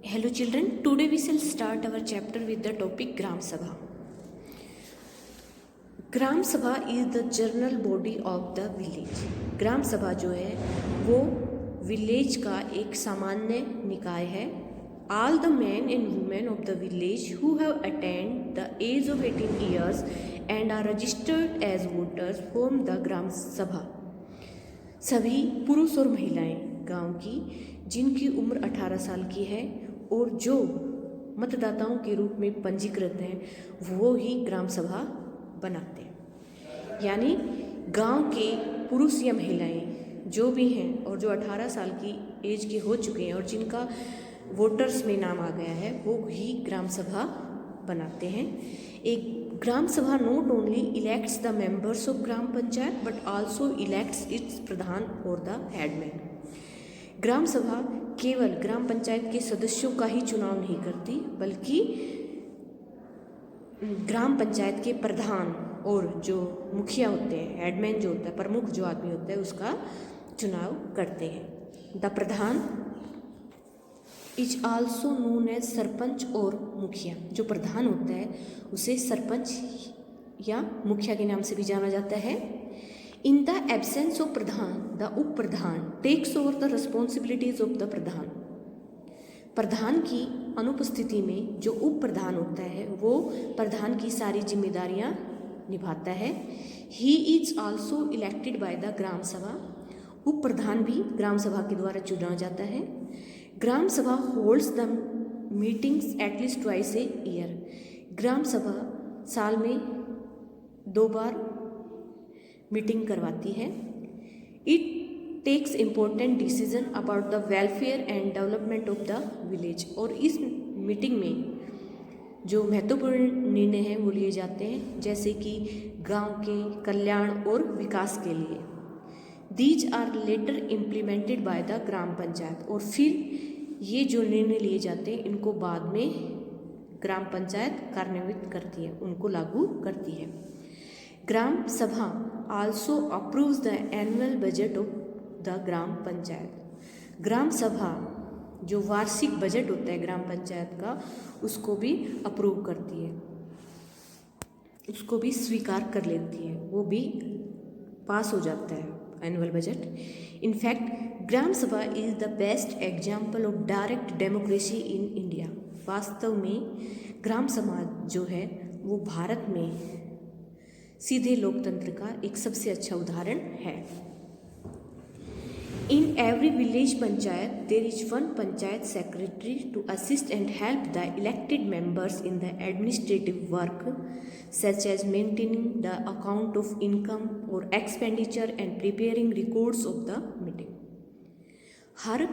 Hello children, today we shall start our chapter with the topic Gram Sabha. Gram Sabha is the general body of the village. Gram Sabha जो है वो village का एक सामान्य निकाय है। All the man and women of the village who have attend the age of 18 years and are registered as voters form the Gram Sabha. सभी पुरुष और महिलाएं गांव की जिनकी उम्र 18 साल की है और जो मतदाताओं के रूप में पंजीकृत हैं वो ही ग्राम सभा बनाते हैं। यानी गांव के पुरुष या महिलाएं जो भी हैं और जो 18 साल की एज के हो चुके हैं और जिनका वोटर्स में नाम आ गया है वो ही ग्राम सभा बनाते हैं। एक Gram Sabha not only elects the members of Gram Panchayat but also elects its Pradhan और द हेडमैन। ग्राम सभा केवल ग्राम पंचायत के सदस्यों का ही चुनाव नहीं करती बल्कि ग्राम पंचायत के प्रधान और जो मुखिया होते हैं, हेडमैन जो होता है, प्रमुख जो आदमी होता है, उसका चुनाव करते हैं। The pradhan is also known as sarpanch और मुखिया। जो प्रधान होता है उसे सरपंच या मुखिया के नाम से भी जाना जाता है। In the absence of Pradhan the Up Pradhan takes over the responsibilities of the Pradhan. प्रधान की अनुपस्थिति में जो उप प्रधान होता है वो प्रधान की सारी जिम्मेदारियां निभाता है। He is also elected by the Gram Sabha. उप प्रधान भी ग्राम सभा के द्वारा चुना जाता है। Gram Sabha holds the meetings at least twice a year. Gram Sabha साल में 2 बार मीटिंग करवाती है। It takes important decision about the welfare and development of the village. और इस मीटिंग में जो महत्वपूर्ण निर्णय हैं वो लिए जाते हैं, जैसे कि गांव के कल्याण और विकास के लिए। These are later implemented by the Gram Panchayat. और फिर ये जो निर्णय लिए जाते हैं इनको बाद में ग्राम पंचायत कार्यान्वित करती है, उनको लागू करती है। Gram Sabha also approves the annual budget of the Gram Panchayat. Gram Sabha जो वार्षिक बजट होता है ग्राम पंचायत का उसको भी अप्रूव करती है, उसको भी स्वीकार कर लेती है, वो भी पास हो जाता है annual budget. In fact gram Sabha is the best example of direct democracy in India. वास्तव में ग्राम समाज जो है वो भारत में सीधे लोकतंत्र का एक सबसे अच्छा उदाहरण है। In every village panchayat, there is one panchayat secretary to assist and help the elected members in the administrative work, such as maintaining the account of income or expenditure and preparing records of the meeting. हर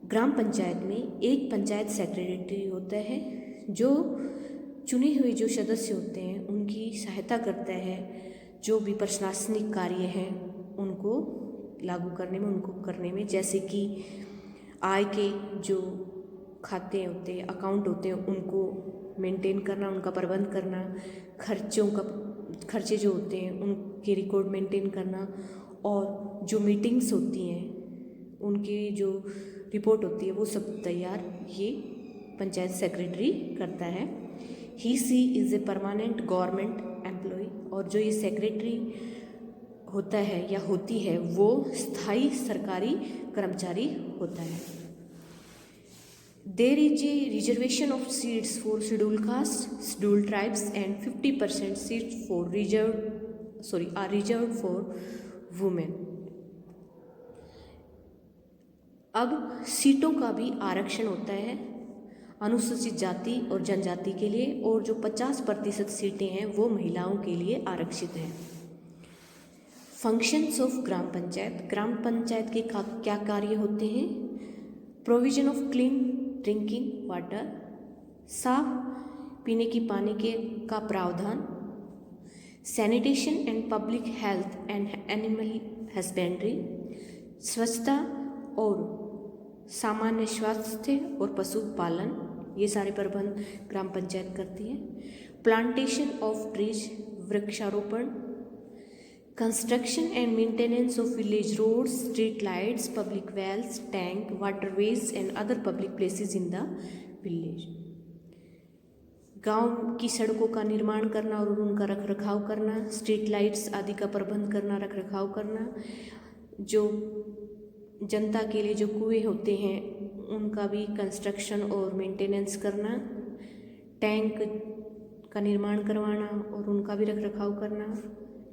ग्राम पंचायत में एक panchayat secretary होता है जो चुने हुए जो सदस्य होते हैं उनकी सहायता करता है, जो भी प्रशासनिक कार्य हैं उनको लागू करने में, उनको करने में, जैसे कि आय के जो खाते होते हैं, अकाउंट होते हैं, उनको मेंटेन करना, उनका प्रबंध करना, खर्चे जो होते हैं उनके रिकॉर्ड मेंटेन करना, और जो मीटिंग्स होती हैं उनकी जो रिपोर्ट होती है वो सब तैयार ये पंचायत सेक्रेटरी करता है। He she is a permanent government employee. और जो ये सेक्रेटरी होता है या होती है वो स्थायी सरकारी कर्मचारी होता है। There is a reservation of seats for schedule caste, schedule tribes and 50% seats for are reserved for women. अब सीटों का भी आरक्षण होता है अनुसूचित जाति और जनजाति के लिए, और जो 50% सीटें हैं वो महिलाओं के लिए आरक्षित हैं। Functions of Gram Panchayat. ग्राम पंचायत के क्या कार्य होते हैं? Provision of clean drinking water, साफ पीने की पानी का प्रावधान, sanitation and public health and animal husbandry, स्वच्छता और सामान्य स्वास्थ्य और पशुपालन, ये सारे प्रबंध ग्राम पंचायत करती है। प्लांटेशन ऑफ ट्रीज, वृक्षारोपण, construction and maintenance of village roads, street lights, public wells, tank, waterways and other public places in the village. गांव की सड़कों का निर्माण करना और उनका रख रखाव करना, स्ट्रीट लाइट्स आदि का प्रबंध करना, रख रखाव करना, जो जनता के लिए जो कुएं होते हैं उनका भी कंस्ट्रक्शन और मेंटेनेंस करना, टैंक का निर्माण करवाना और उनका भी रख रखाव करना,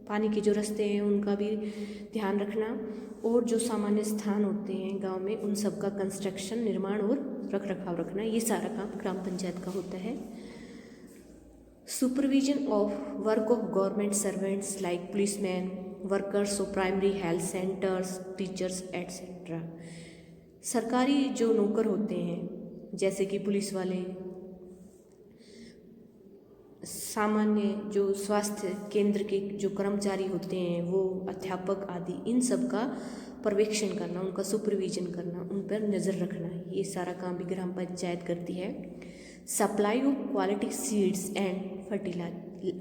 पानी के जो रास्ते हैं उनका भी ध्यान रखना, और जो सामान्य स्थान होते हैं गांव में उन सब का कंस्ट्रक्शन, निर्माण और रख रखाव रखना, ये सारा काम ग्राम पंचायत का होता है। Supervision of work of government servants like policeman, workers of primary health centres, teachers etcetera. सरकारी जो नौकर होते हैं जैसे कि पुलिस वाले, सामान्य जो स्वास्थ्य केंद्र के जो कर्मचारी होते हैं, वो अध्यापक आदि, इन सब का पर्यवेक्षण करना, उनका सुपरविजन करना, उन पर नज़र रखना, ये सारा काम भी ग्राम पंचायत करती है। Supply of quality seeds and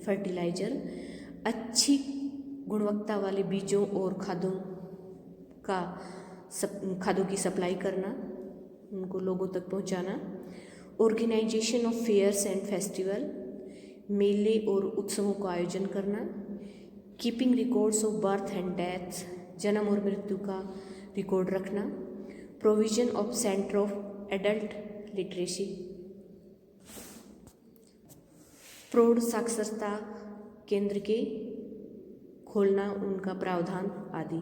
fertiliser, अच्छी गुणवत्ता वाले बीजों और खादों की सप्लाई करना, उनको लोगों तक पहुंचाना। Organisation of fairs and festival, मेले और उत्सवों का आयोजन करना। Keeping records of birth and death, जन्म और मृत्यु का रिकॉर्ड रखना। Provision of centre of adult literacy, प्रौढ़ साक्षरता केंद्र के खोलना, उनका प्रावधान आदि।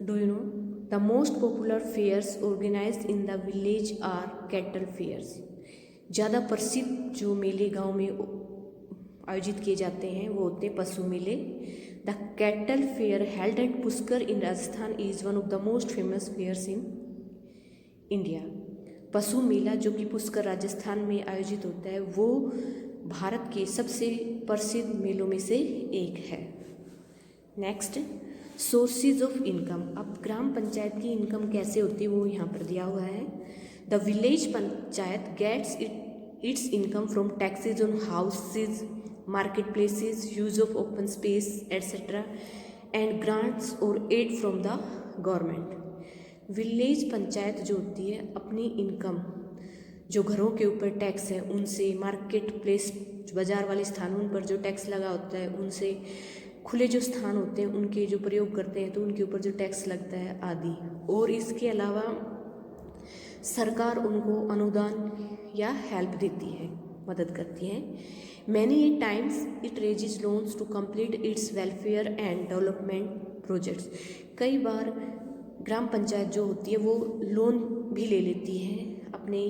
Do you know the most popular fairs organised in the village are cattle fairs. ज़्यादा प्रसिद्ध जो मेले गांव में आयोजित किए जाते हैं वो होते हैं पशु मेले। The cattle fair held at Pushkar in Rajasthan is one of the most famous fairs in India. पशु मेला जो कि पुष्कर राजस्थान में आयोजित होता है वो भारत के सबसे प्रसिद्ध मेलों में से एक है। Next, sources of income. अब ग्राम पंचायत की इनकम कैसे होती है वो यहाँ पर दिया हुआ है। The village panchayat gets its income from taxes on houses, market places, use of open space etcetera and grants और aid from the government. Village panchayat जो होती है अपनी इनकम जो घरों के ऊपर टैक्स है उनसे, मार्केट प्लेस बाज़ार वाले स्थानों पर जो टैक्स लगा होता है उनसे, खुले जो स्थान होते हैं उनके जो प्रयोग करते हैं तो उनके ऊपर जो टैक्स लगता है आदि। और इसके अलावा सरकार उनको अनुदान या हेल्प देती है, मदद करती है। Many times it raises loans to complete its welfare and development projects. कई बार ग्राम पंचायत जो होती है वो लोन भी ले लेती है अपने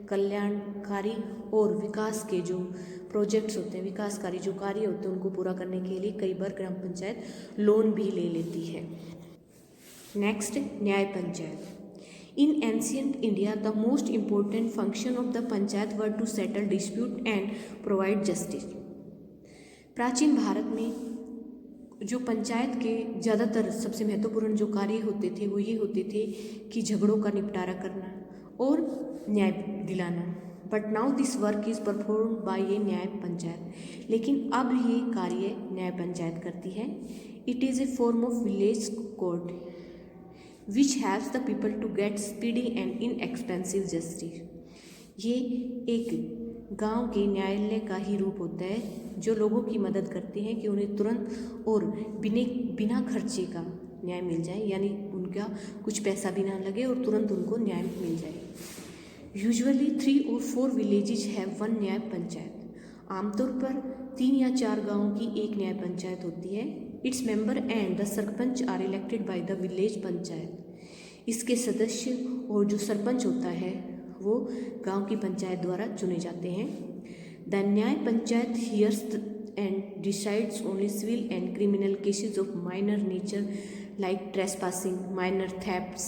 कल्याणकारी और विकास के जो प्रोजेक्ट्स होते हैं, विकासकारी जो कार्य होते हैं उनको पूरा करने के लिए कई बार ग्राम पंचायत लोन भी ले लेती है। Next, nyaya panchayat. In ancient India the most important function of the panchayat were to settle dispute and provide justice. प्राचीन भारत में जो पंचायत के ज़्यादातर सबसे महत्वपूर्ण जो कार्य होते थे वो ये होते थे कि झगड़ों का निपटारा करना और न्याय दिलाना। But now this work is perform by a न्याय पंचायत। लेकिन अब ये कार्य न्याय पंचायत करती है। It is a form of village court which helps the people to get speedy and inexpensive justice. ये एक गांव के न्यायालय का ही रूप होता है जो लोगों की मदद करते हैं कि उन्हें तुरंत और बिना खर्चे का न्याय मिल जाए, यानी उनका कुछ पैसा भी ना लगे और तुरंत उनको न्याय मिल जाए। Usually 3 or 4 villages have one न्याय पंचायत। आमतौर पर 3 या 4 गाँवों की एक न्याय पंचायत होती है। Its member and the sarpanch are elected by the village panchayat. इसके सदस्य और जो सरपंच होता है वो गांव की पंचायत द्वारा चुने जाते हैं। The nyaya panchayat hears and decides only civil and criminal cases of minor nature like trespassing, minor thefts,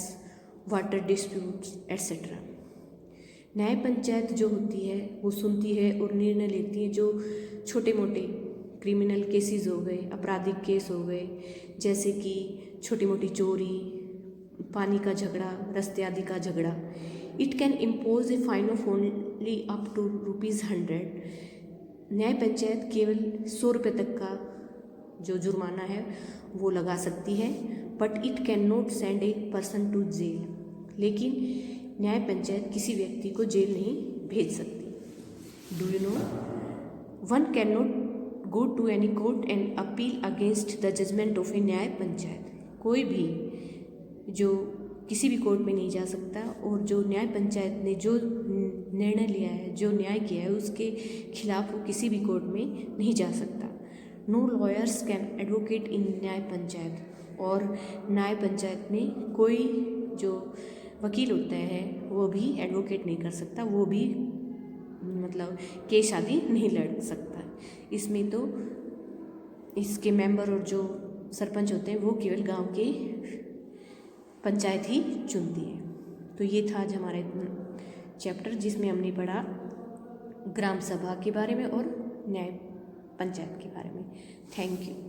water disputes etcetera. Nyaya panchayat जो होती है वो सुनती है और निर्णय लेती है जो छोटे मोटे क्रिमिनल केसेस हो गए, आपराधिक केस हो गए, जैसे कि छोटी मोटी चोरी, पानी का झगड़ा, रास्ते आदि का झगड़ा। It can impose a fine of only up to ₹100। Nyaya panchayat केवल 100 रुपये तक का जो जुर्माना है वो लगा सकती है, but it can not send a person to jail, लेकिन न्याय पंचायत किसी व्यक्ति को जेल नहीं भेज सकती। Do you know, one can not go to any court and appeal against the judgment of a न्याय पंचायत। कोई भी जो किसी भी कोर्ट में नहीं जा सकता और जो न्याय पंचायत ने जो निर्णय लिया है, जो न्याय किया है, उसके खिलाफ वो किसी भी कोर्ट में नहीं जा सकता। No lawyers can advocate in nyaya panchayat, और न्याय पंचायत में कोई जो वकील होता है वो भी एडवोकेट नहीं कर सकता, वो भी मतलब केस आदि नहीं लड़ सकता। इसमें तो इसके मेंबर और जो सरपंच होते हैं वो केवल गांव के पंचायत ही चुनती है। तो ये था आज हमारा चैप्टर जिसमें हमने पढ़ा ग्राम सभा के बारे में और न्याय पंचायत के बारे में। Thank you.